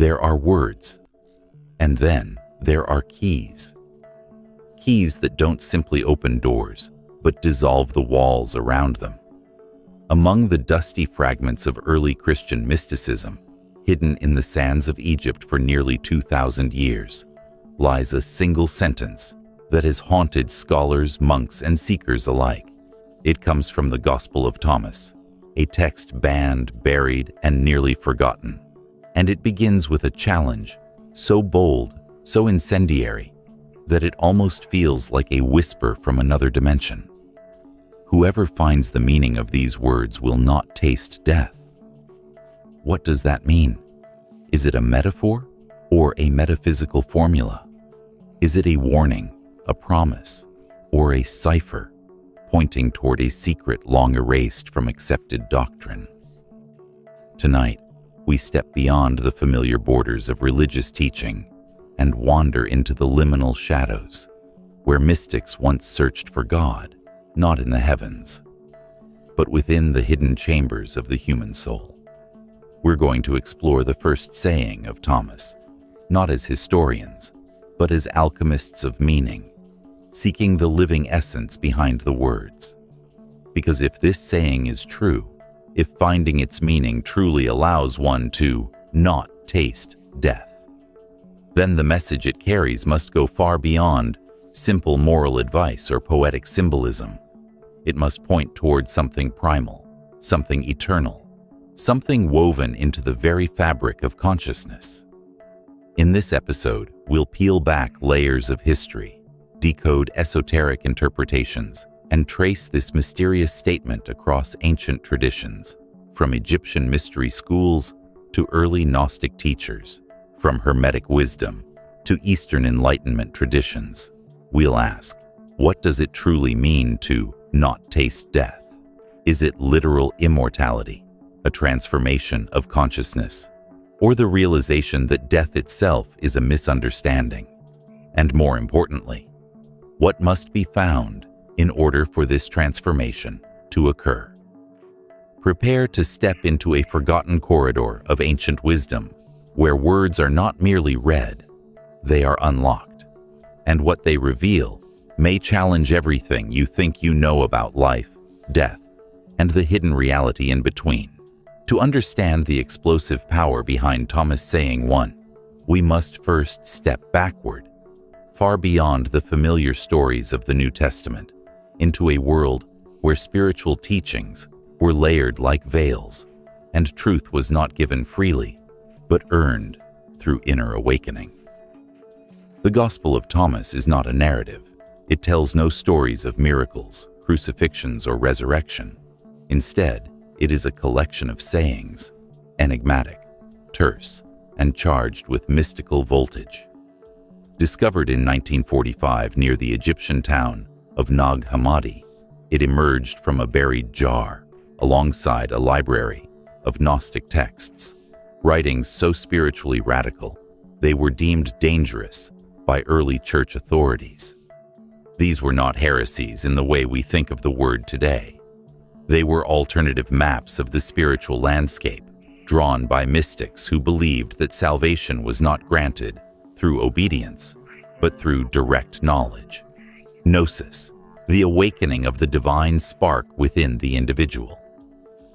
There are words, and then there are keys. Keys that don't simply open doors, but dissolve the walls around them. Among the dusty fragments of early Christian mysticism, hidden in the sands of Egypt for nearly 2,000 years, lies a single sentence that has haunted scholars, monks, and seekers alike. It comes from the Gospel of Thomas, a text banned, buried, and nearly forgotten. And it begins with a challenge, so bold, so incendiary, that it almost feels like a whisper from another dimension. Whoever finds the meaning of these words will not taste death. What does that mean? Is it a metaphor or a metaphysical formula? Is it a warning, a promise, or a cipher pointing toward a secret long erased from accepted doctrine? Tonight, we step beyond the familiar borders of religious teaching and wander into the liminal shadows, where mystics once searched for God, not in the heavens, but within the hidden chambers of the human soul. We're going to explore the first saying of Thomas, not as historians, but as alchemists of meaning, seeking the living essence behind the words. Because if this saying is true, if finding its meaning truly allows one to not taste death, then the message it carries must go far beyond simple moral advice or poetic symbolism. It must point toward something primal, something eternal, something woven into the very fabric of consciousness. In this episode, we'll peel back layers of history, decode esoteric interpretations, and trace this mysterious statement across ancient traditions, from Egyptian mystery schools to early Gnostic teachers, from Hermetic wisdom to Eastern Enlightenment traditions. We'll ask, what does it truly mean to not taste death? Is it literal immortality, a transformation of consciousness, or the realization that death itself is a misunderstanding? And more importantly, what must be found in order for this transformation to occur? Prepare to step into a forgotten corridor of ancient wisdom, where words are not merely read, they are unlocked, and what they reveal may challenge everything you think you know about life, death, and the hidden reality in between. To understand the explosive power behind Thomas saying 1, we must first step backward, far beyond the familiar stories of the New Testament, into a world where spiritual teachings were layered like veils, and truth was not given freely, but earned through inner awakening. The Gospel of Thomas is not a narrative. It tells no stories of miracles, crucifixions, or resurrection. Instead, it is a collection of sayings, enigmatic, terse, and charged with mystical voltage. Discovered in 1945 near the Egyptian town of Nag Hammadi, it emerged from a buried jar alongside a library of Gnostic texts, writings so spiritually radical they were deemed dangerous by early church authorities. These were not heresies in the way we think of the word today. They were alternative maps of the spiritual landscape, drawn by mystics who believed that salvation was not granted through obedience, but through direct knowledge. Gnosis, the awakening of the divine spark within the individual.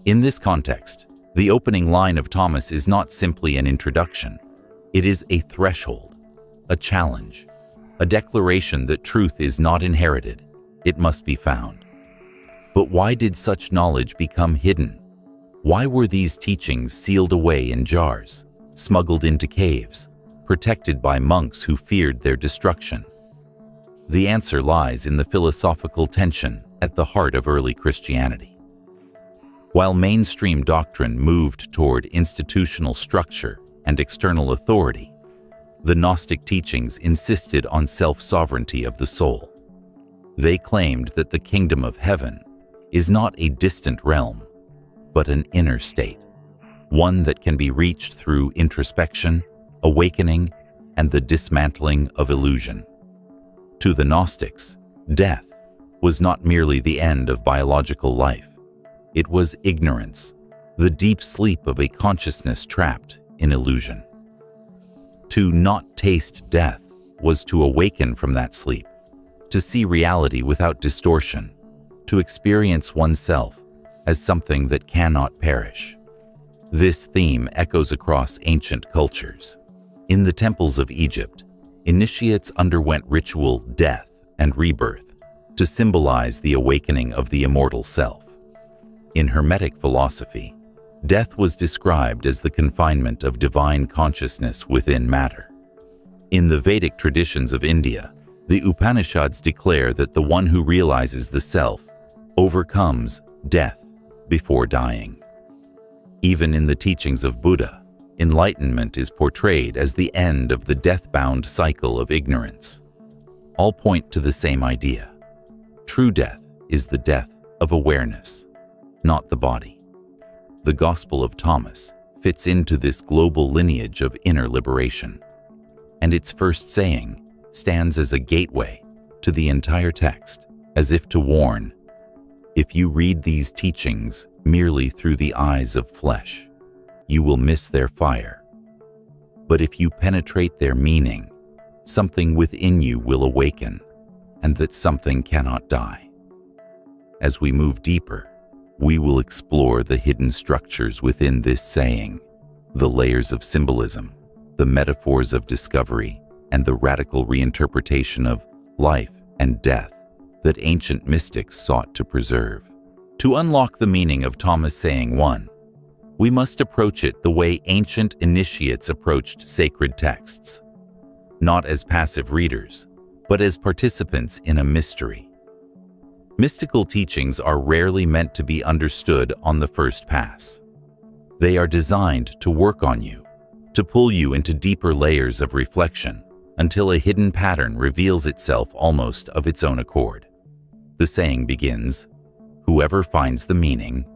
In this context, the opening line of Thomas is not simply an introduction. It is a threshold, a challenge, a declaration that truth is not inherited, it must be found. But why did such knowledge become hidden? Why were these teachings sealed away in jars, smuggled into caves, protected by monks who feared their destruction? The answer lies in the philosophical tension at the heart of early Christianity. While mainstream doctrine moved toward institutional structure and external authority, the Gnostic teachings insisted on self-sovereignty of the soul. They claimed that the kingdom of heaven is not a distant realm, but an inner state, one that can be reached through introspection, awakening, and the dismantling of illusion. To the Gnostics, death was not merely the end of biological life. It was ignorance, the deep sleep of a consciousness trapped in illusion. To not taste death was to awaken from that sleep, to see reality without distortion, to experience oneself as something that cannot perish. This theme echoes across ancient cultures. In the temples of Egypt, initiates underwent ritual death and rebirth to symbolize the awakening of the immortal self. In Hermetic philosophy, death was described as the confinement of divine consciousness within matter. In the Vedic traditions of India, the Upanishads declare that the one who realizes the self overcomes death before dying. Even in the teachings of Buddha, enlightenment is portrayed as the end of the death-bound cycle of ignorance. All point to the same idea. True death is the death of awareness, not the body. The Gospel of Thomas fits into this global lineage of inner liberation, and its first saying stands as a gateway to the entire text, as if to warn, if you read these teachings merely through the eyes of flesh, you will miss their fire. But if you penetrate their meaning, something within you will awaken, and that something cannot die. As we move deeper, we will explore the hidden structures within this saying, the layers of symbolism, the metaphors of discovery, and the radical reinterpretation of life and death that ancient mystics sought to preserve. To unlock the meaning of Thomas saying 1, we must approach it the way ancient initiates approached sacred texts, not as passive readers, but as participants in a mystery. Mystical teachings are rarely meant to be understood on the first pass. They are designed to work on you, to pull you into deeper layers of reflection until a hidden pattern reveals itself almost of its own accord. The saying begins, whoever finds the meaning.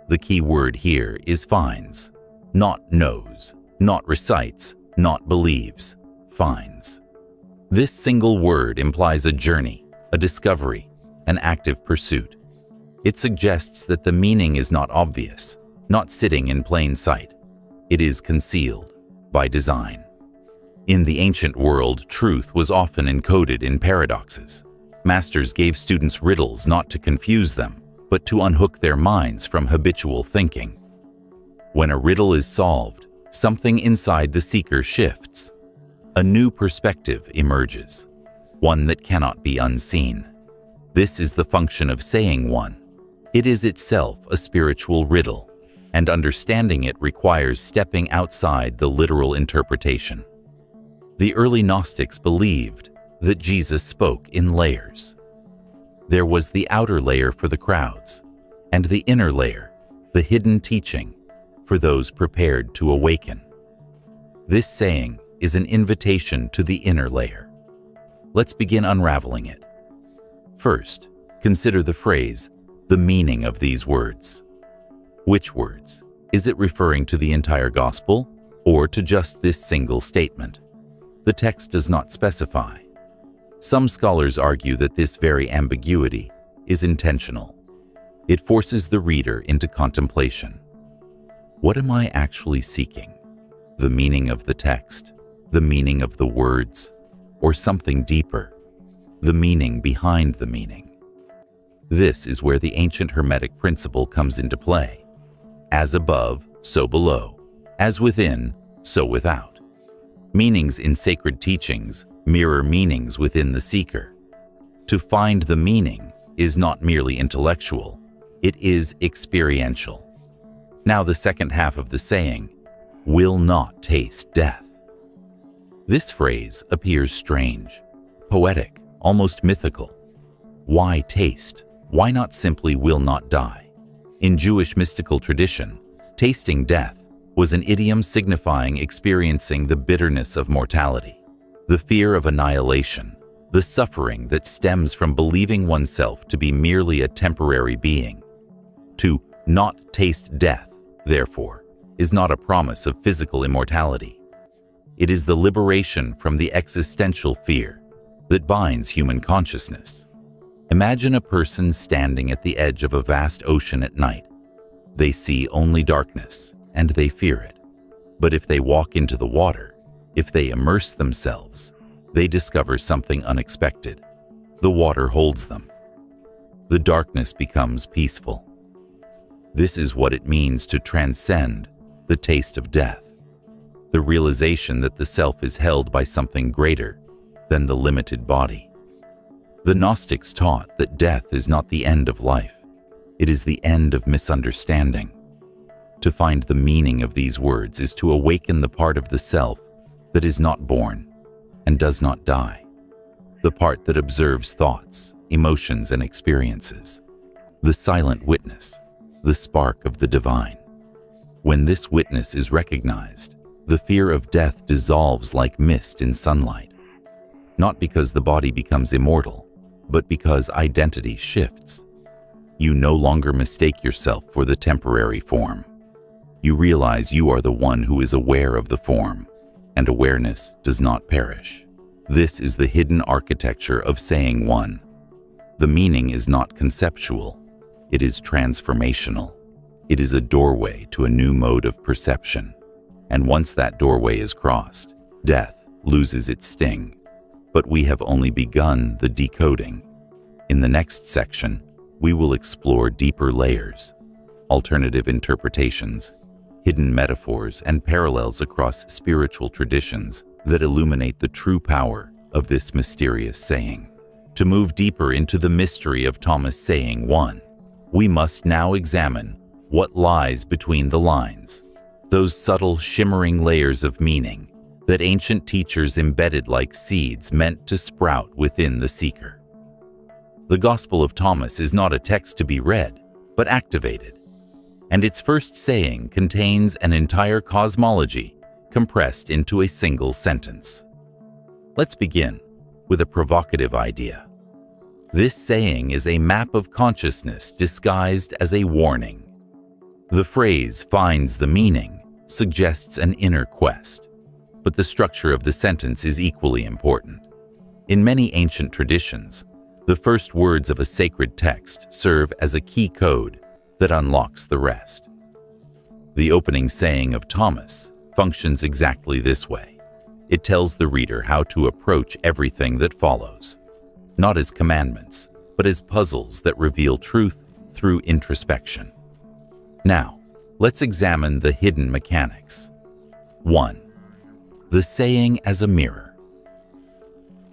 The key word here is finds, not knows, not recites, not believes, finds. This single word implies a journey, a discovery, an active pursuit. It suggests that the meaning is not obvious, not sitting in plain sight. It is concealed by design. In the ancient world, truth was often encoded in paradoxes. Masters gave students riddles not to confuse them, but to unhook their minds from habitual thinking. When a riddle is solved, something inside the seeker shifts. A new perspective emerges, one that cannot be unseen. This is the function of saying 1. It is itself a spiritual riddle, and understanding it requires stepping outside the literal interpretation. The early Gnostics believed that Jesus spoke in layers. There was the outer layer for the crowds, and the inner layer, the hidden teaching, for those prepared to awaken. This saying is an invitation to the inner layer. Let's begin unraveling it. First, consider the phrase, the meaning of these words. Which words? Is it referring to the entire gospel, or to just this single statement? The text does not specify. Some scholars argue that this very ambiguity is intentional. It forces the reader into contemplation. What am I actually seeking? The meaning of the text, the meaning of the words, or something deeper, the meaning behind the meaning? This is where the ancient Hermetic principle comes into play. As above, so below. As within, so without. Meanings in sacred teachings mirror meanings within the seeker. To find the meaning is not merely intellectual, it is experiential. Now the second half of the saying, will not taste death. This phrase appears strange, poetic, almost mythical. Why taste? Why not simply will not die? In Jewish mystical tradition, tasting death was an idiom signifying experiencing the bitterness of mortality, the fear of annihilation, the suffering that stems from believing oneself to be merely a temporary being. To not taste death, therefore, is not a promise of physical immortality. It is the liberation from the existential fear that binds human consciousness. Imagine a person standing at the edge of a vast ocean at night. They see only darkness, and they fear it. But if they walk into the water, If they immerse themselves, they discover something unexpected. The water holds them. The darkness becomes peaceful. This is what it means to transcend the taste of death, the realization that the self is held by something greater than the limited body. The Gnostics taught that death is not the end of life. It is the end of misunderstanding. To find the meaning of these words is to awaken the part of the self that is not born and does not die, the part that observes thoughts, emotions, and experiences, the silent witness, the spark of the divine. When this witness is recognized, the fear of death dissolves like mist in sunlight, not because the body becomes immortal, but because identity shifts. You no longer mistake yourself for the temporary form. You realize you are the one who is aware of the form, and awareness does not perish. This is the hidden architecture of saying one. The meaning is not conceptual, it is transformational. It is a doorway to a new mode of perception. And once that doorway is crossed, death loses its sting. But we have only begun the decoding. In the next section, we will explore deeper layers, alternative interpretations, hidden metaphors, and parallels across spiritual traditions that illuminate the true power of this mysterious saying. To move deeper into the mystery of Thomas saying one, we must now examine what lies between the lines, those subtle, shimmering layers of meaning that ancient teachers embedded like seeds meant to sprout within the seeker. The Gospel of Thomas is not a text to be read, but activated, and its first saying contains an entire cosmology compressed into a single sentence. Let's begin with a provocative idea. This saying is a map of consciousness disguised as a warning. The phrase finds the meaning, suggests an inner quest, but the structure of the sentence is equally important. In many ancient traditions, the first words of a sacred text serve as a key code that unlocks the rest. The opening saying of Thomas functions exactly this way. It tells the reader how to approach everything that follows, not as commandments, but as puzzles that reveal truth through introspection. Now, let's examine the hidden mechanics. 1. The saying as a mirror.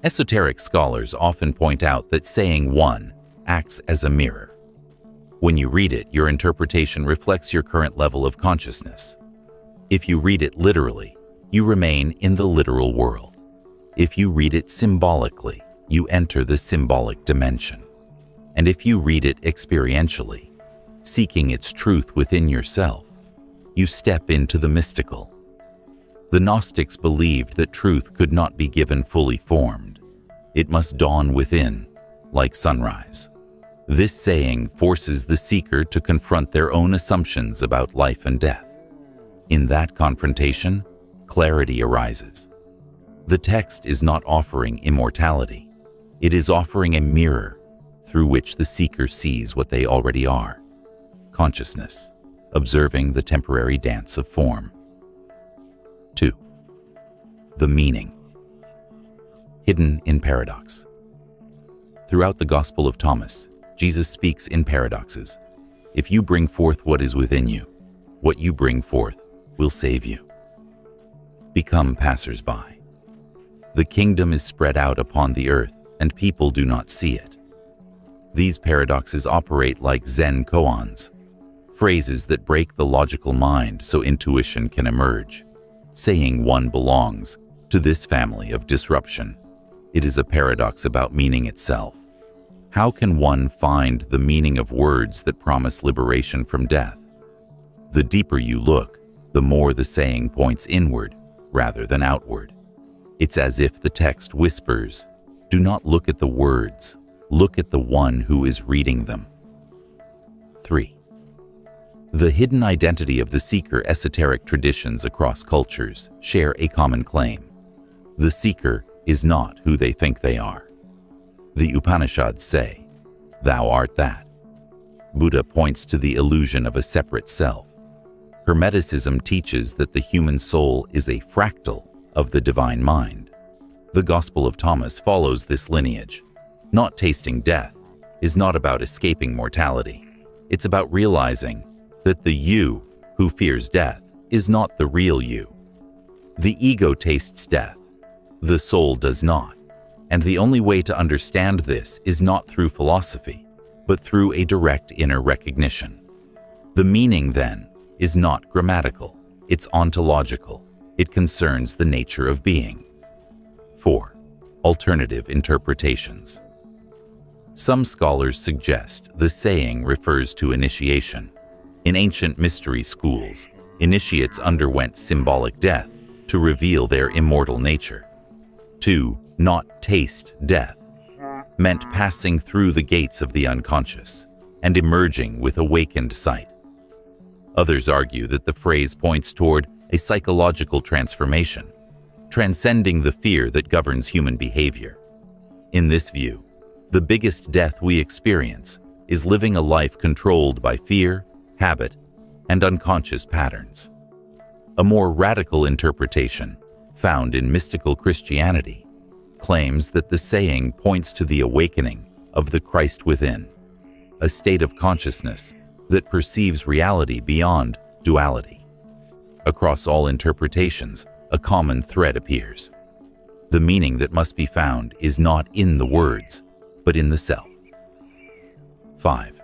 Esoteric scholars often point out that saying one acts as a mirror. When you read it, your interpretation reflects your current level of consciousness. If you read it literally, you remain in the literal world. If you read it symbolically, you enter the symbolic dimension. And if you read it experientially, seeking its truth within yourself, you step into the mystical. The Gnostics believed that truth could not be given fully formed. It must dawn within, like sunrise. This saying forces the seeker to confront their own assumptions about life and death. In that confrontation, clarity arises. The text is not offering immortality. It is offering a mirror through which the seeker sees what they already are. Consciousness, observing the temporary dance of form. 2. The meaning. Hidden in paradox. Throughout the Gospel of Thomas, Jesus speaks in paradoxes. If you bring forth what is within you, what you bring forth will save you. Become passers-by. The kingdom is spread out upon the earth, and people do not see it. These paradoxes operate like Zen koans, phrases that break the logical mind so intuition can emerge. Saying one belongs to this family of disruption. It is a paradox about meaning itself. How can one find the meaning of words that promise liberation from death? The deeper you look, the more the saying points inward rather than outward. It's as if the text whispers, "Do not look at the words, look at the one who is reading them." 3. The hidden identity of the seeker. Esoteric traditions across cultures share a common claim. The seeker is not who they think they are. The Upanishads say, "Thou art that." Buddha points to the illusion of a separate self. Hermeticism teaches that the human soul is a fractal of the divine mind. The Gospel of Thomas follows this lineage. Not tasting death is not about escaping mortality. It's about realizing that the you who fears death is not the real you. The ego tastes death. The soul does not. And the only way to understand this is not through philosophy, but through a direct inner recognition. The meaning, then, is not grammatical. It's ontological. It concerns the nature of being. 4. Alternative interpretations. Some scholars suggest the saying refers to initiation. In ancient mystery schools, initiates underwent symbolic death to reveal their immortal nature. To not taste death meant passing through the gates of the unconscious and emerging with awakened sight. Others argue that the phrase points toward a psychological transformation, transcending the fear that governs human behavior. In this view, the biggest death we experience is living a life controlled by fear, habit, and unconscious patterns. A more radical interpretation, found in mystical Christianity, claims that the saying points to the awakening of the Christ within, a state of consciousness that perceives reality beyond duality. Across all interpretations, a common thread appears. The meaning that must be found is not in the words, but in the self. 5.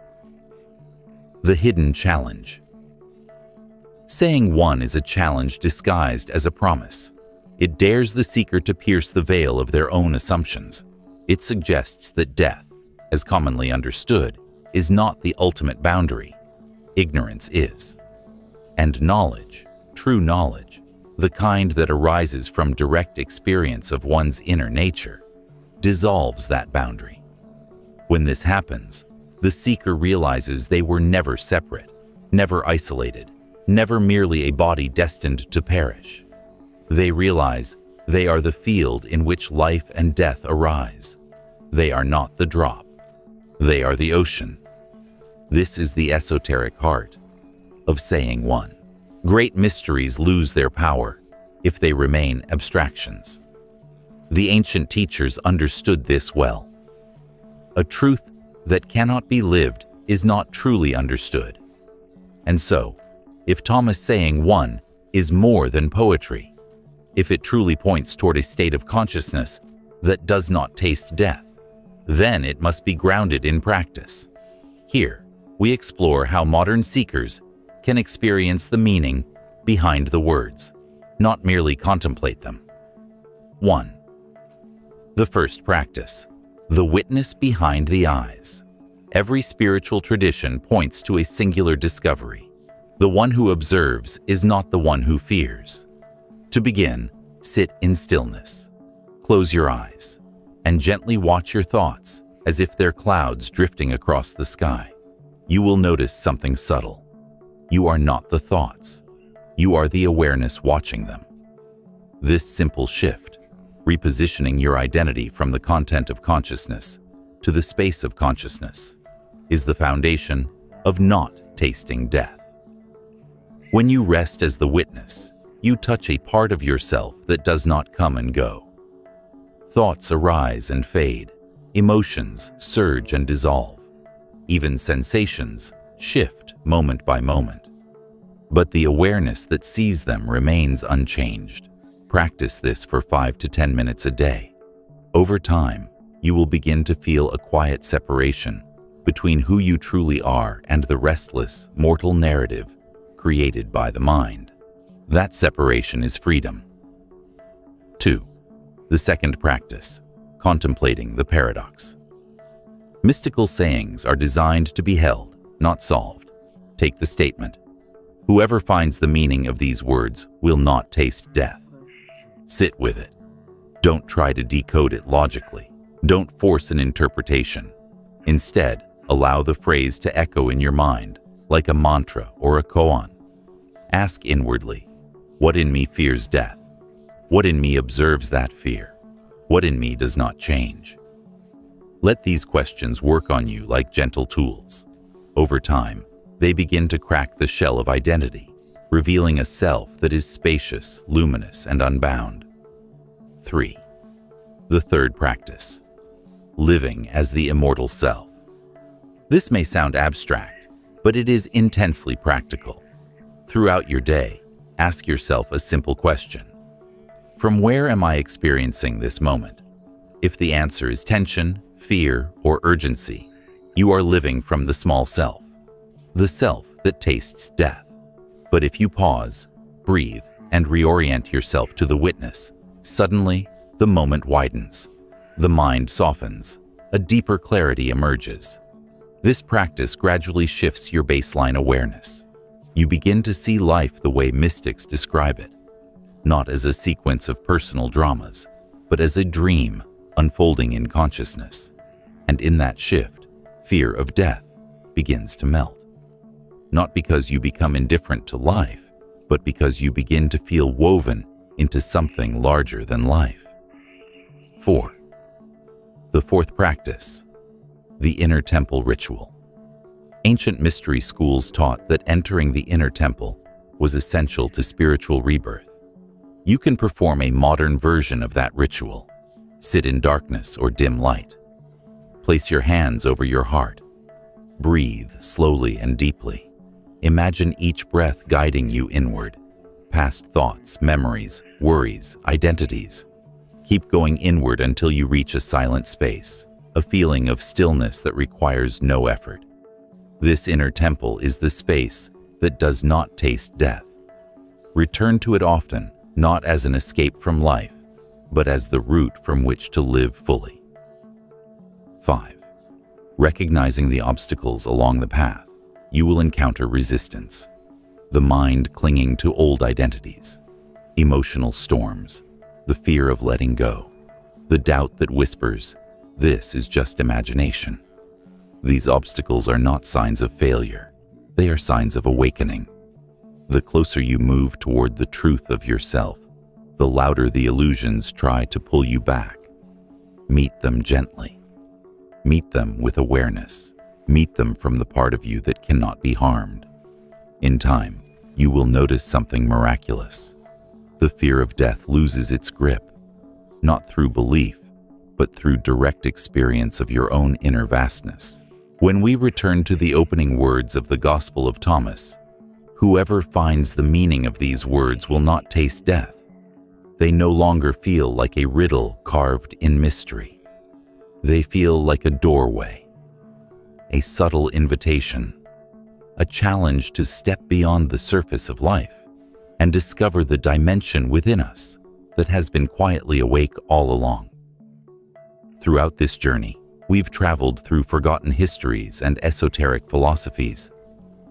The hidden challenge. Saying one is a challenge disguised as a promise. It dares the seeker to pierce the veil of their own assumptions. It suggests that death, as commonly understood, is not the ultimate boundary. Ignorance is. And knowledge, true knowledge, the kind that arises from direct experience of one's inner nature, dissolves that boundary. When this happens, the seeker realizes they were never separate, never isolated, never merely a body destined to perish. They realize they are the field in which life and death arise. They are not the drop. They are the ocean. This is the esoteric heart of saying one. Great mysteries lose their power if they remain abstractions. The ancient teachers understood this well. A truth that cannot be lived is not truly understood. And so, if Thomas saying one is more than poetry, if it truly points toward a state of consciousness that does not taste death, then it must be grounded in practice. Here, we explore how modern seekers can experience the meaning behind the words, not merely contemplate them. 1. The first practice, the witness behind the eyes. Every spiritual tradition points to a singular discovery. The one who observes is not the one who fears. To begin, sit in stillness. Close your eyes and gently watch your thoughts as if they're clouds drifting across the sky. You will notice something subtle. You are not the thoughts. You are the awareness watching them. This simple shift, repositioning your identity from the content of consciousness to the space of consciousness, is the foundation of not tasting death. When you rest as the witness, you touch a part of yourself that does not come and go. Thoughts arise and fade, emotions surge and dissolve, even sensations shift moment by moment. But the awareness that sees them remains unchanged. Practice this for 5 to 10 minutes a day. Over time, you will begin to feel a quiet separation between who you truly are and the restless, mortal narrative created by the mind. That separation is freedom. 2. The second practice, contemplating the paradox. Mystical sayings are designed to be held, not solved. Take the statement, "Whoever finds the meaning of these words will not taste death." Sit with it. Don't try to decode it logically. Don't force an interpretation. Instead, allow the phrase to echo in your mind, like a mantra or a koan. Ask inwardly, what in me fears death? What in me observes that fear? What in me does not change? Let these questions work on you like gentle tools. Over time, they begin to crack the shell of identity, revealing a self that is spacious, luminous, and unbound. 3. The third practice: living as the immortal self. This may sound abstract, but it is intensely practical. Throughout your day, ask yourself a simple question. From where am I experiencing this moment? If the answer is tension, fear, or urgency, you are living from the small self, the self that tastes death. But if you pause, breathe, and reorient yourself to the witness, suddenly, the moment widens. The mind softens. A deeper clarity emerges. This practice gradually shifts your baseline awareness. You begin to see life the way mystics describe it, not as a sequence of personal dramas, but as a dream unfolding in consciousness. And in that shift, fear of death begins to melt. Not because you become indifferent to life, but because you begin to feel woven into something larger than life. 4. The fourth practice: the inner temple ritual. Ancient mystery schools taught that entering the inner temple was essential to spiritual rebirth. You can perform a modern version of that ritual. Sit in darkness or dim light. Place your hands over your heart. Breathe slowly and deeply. Imagine each breath guiding you inward, past thoughts, memories, worries, identities. Keep going inward until you reach a silent space, a feeling of stillness that requires no effort. This inner temple is the space that does not taste death. Return to it often, not as an escape from life, but as the route from which to live fully. 5. Recognizing the obstacles along the path, you will encounter resistance. The mind clinging to old identities, emotional storms, the fear of letting go, the doubt that whispers, "This is just imagination." These obstacles are not signs of failure. They are signs of awakening. The closer you move toward the truth of yourself, the louder the illusions try to pull you back. Meet them gently. Meet them with awareness. Meet them from the part of you that cannot be harmed. In time, you will notice something miraculous. The fear of death loses its grip, not through belief, but through direct experience of your own inner vastness. When we return to the opening words of the Gospel of Thomas, whoever finds the meaning of these words will not taste death. They no longer feel like a riddle carved in mystery. They feel like a doorway, a subtle invitation, a challenge to step beyond the surface of life and discover the dimension within us that has been quietly awake all along. Throughout this journey, we've traveled through forgotten histories and esoteric philosophies,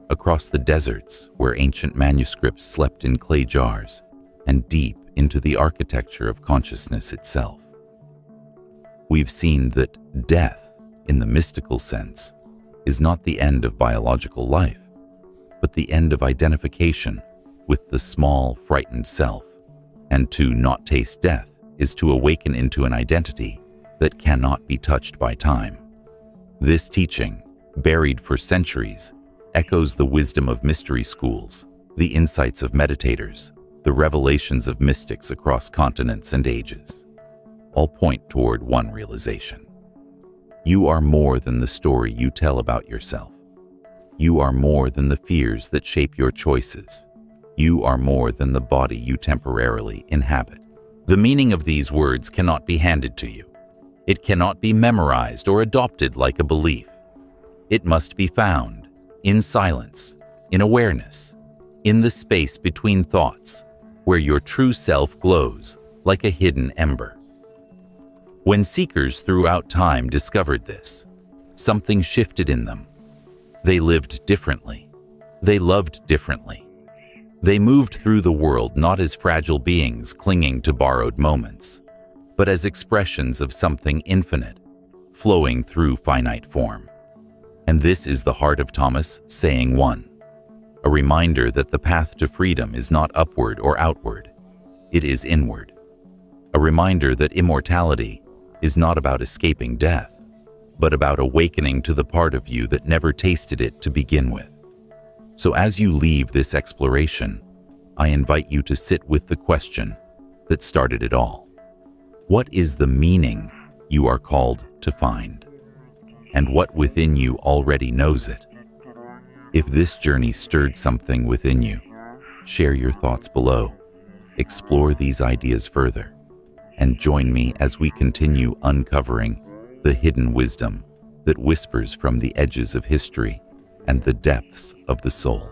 across the deserts where ancient manuscripts slept in clay jars, and deep into the architecture of consciousness itself. We've seen that death, in the mystical sense, is not the end of biological life, but the end of identification with the small, frightened self. And to not taste death is to awaken into an identity that cannot be touched by time. This teaching, buried for centuries, echoes the wisdom of mystery schools, the insights of meditators, the revelations of mystics across continents and ages. All point toward one realization. You are more than the story you tell about yourself. You are more than the fears that shape your choices. You are more than the body you temporarily inhabit. The meaning of these words cannot be handed to you. It cannot be memorized or adopted like a belief. It must be found in silence, in awareness, in the space between thoughts, where your true self glows like a hidden ember. When seekers throughout time discovered this, something shifted in them. They lived differently. They loved differently. They moved through the world not as fragile beings clinging to borrowed moments, but as expressions of something infinite, flowing through finite form. And this is the heart of Thomas saying 1, a reminder that the path to freedom is not upward or outward, it is inward. A reminder that immortality is not about escaping death, but about awakening to the part of you that never tasted it to begin with. So as you leave this exploration, I invite you to sit with the question that started it all. What is the meaning you are called to find? And what within you already knows it? If this journey stirred something within you, share your thoughts below. Explore these ideas further, and join me as we continue uncovering the hidden wisdom that whispers from the edges of history and the depths of the soul.